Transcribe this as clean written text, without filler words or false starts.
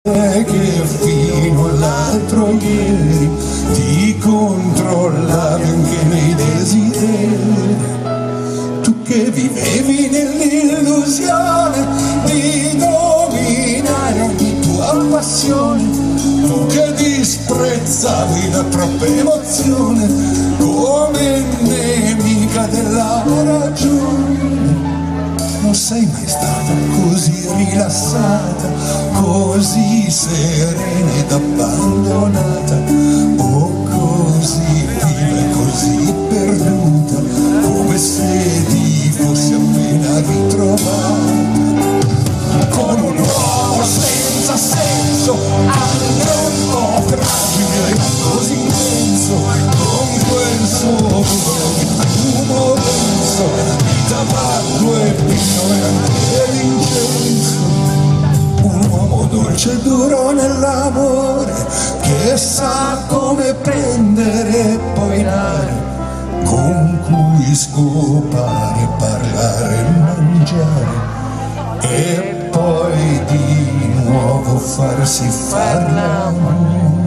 che fino all'altro ieri ti controllavi anche nei desideri, tu che vivevi nell'illusione di dominare ogni tua passione, tu che disprezzavi la troppa emozione come nemica della ragione. Non sei mai stata così rilassata, così serena ed abbandonata, o così viva e così perduta, come se ti fossi appena ritrovata. Con un uomo senza senso, anche un po' fragile, così immenso, con quel suo profumo denso di tabacco e vino e anche l'incenso. Un uomo dolce e duro nell'amore, che sa come prendere e poi dare, con cui scopare, parlare e mangiare, e poi di nuovo farsi far l'amore.